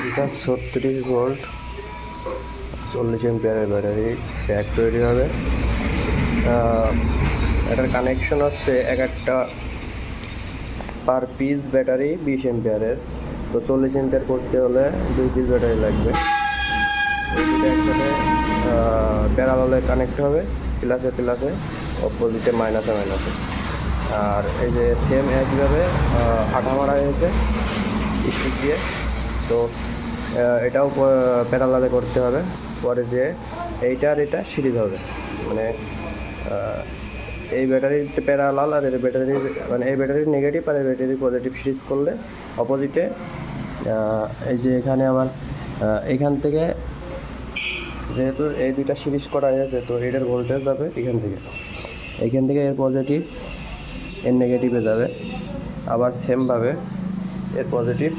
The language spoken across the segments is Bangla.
এটা 36 ভোল্ট 40 অ্যাম্পিয়ারের ব্যাটারি প্যাক তৈরি হবে। এটার কানেকশন হচ্ছে একটা পার পিস ব্যাটারি 20 অ্যাম্পিয়ারের। তো 40 অ্যাম্পিয়ার করতে হলে 2 পিস ব্যাটারি লাগবে। এই দুটো একসাথে প্যারালালে কানেক্ট হবে, প্লাসে প্লাসে, অপোজিটে মাইনাসে মাইনাসে। আর এই যে সেম একইভাবে আঠা মারা হয়েছে স্টিক দিয়ে। তো এটাও প্যারালালে করতে হবে। পরে যে এইটার এটা সিরিজ হবে, মানে এই ব্যাটারিতে প্যারালাল আর এর ব্যাটারির, মানে এই ব্যাটারির নেগেটিভ আর এই ব্যাটারির পজিটিভ সিরিজ করলে অপোজিটে এই যে এখানে আবার এখান থেকে যেহেতু এই দুইটা সিরিজ করা হয়েছে, তো এটার ভোল্টেজ যাবে এইখান থেকে এর পজিটিভ এর নেগেটিভে যাবে, আবার সেমভাবে এর পজিটিভ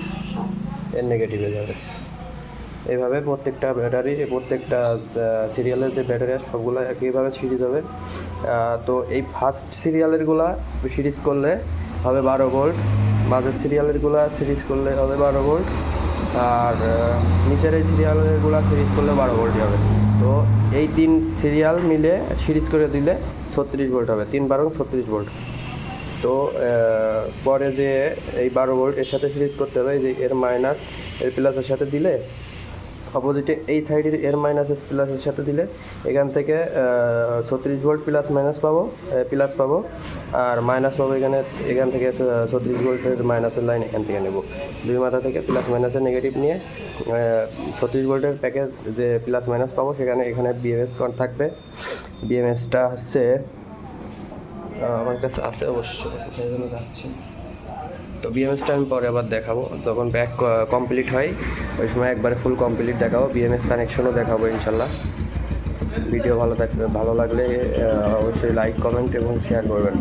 এর নেগেটিভে যাবে। এইভাবে প্রত্যেকটা ব্যাটারি, প্রত্যেকটা সিরিয়ালের যে ব্যাটারি আছে সবগুলো একইভাবে সিরিজ হবে। তো এই ফার্স্ট সিরিয়ালেরগুলা সিরিজ করলে হবে 12 ভোল্ট, মাঝের সিরিয়ালেরগুলা সিরিজ করলে হবে 12 ভোল্ট, আর নিচের এই সিরিয়ালেরগুলা সিরিজ করলে 12 ভোল্টই হবে। তো এই 3 সিরিয়াল মিলে সিরিজ করে দিলে 36 ভোল্ট হবে, 3 12 36 ভোল্ট। তো পরে যে এই 12 ভোল্ট এর সাথে সিরিজ করতে হবে, যে এর মাইনাস এর প্লাসের সাথে দিলে অপোজিটে এই সাইডের এর মাইনাস এস প্লাসের সাথে দিলে এখান থেকে 36 ভোল্ট প্লাস পাবো, আর মাইনাস পাবো এখান থেকে 36 ভোল্টের মাইনাসের লাইন এখান থেকে নেব। দুই মাথা থেকে প্লাস মাইনাসের নেগেটিভ নিয়ে 36 ভোল্টের প্যাকেজ যে প্লাস মাইনাস পাবো এখানে বিএমএস থাকবে। বিএমএসটা হচ্ছে আমার কাছে আছে অবশ্য, সেই জন্য যাচ্ছি। তো বিএমএসটা আমি পরে আবার দেখাবো, যখন ব্যাক কমপ্লিট হয় ওই সময় একবারে ফুল কমপ্লিট দেখাবো, বিএমএস কানেকশনও দেখাবো ইনশাল্লাহ। ভিডিও ভালো লাগলে অবশ্যই লাইক, কমেন্ট এবং শেয়ার করবেন।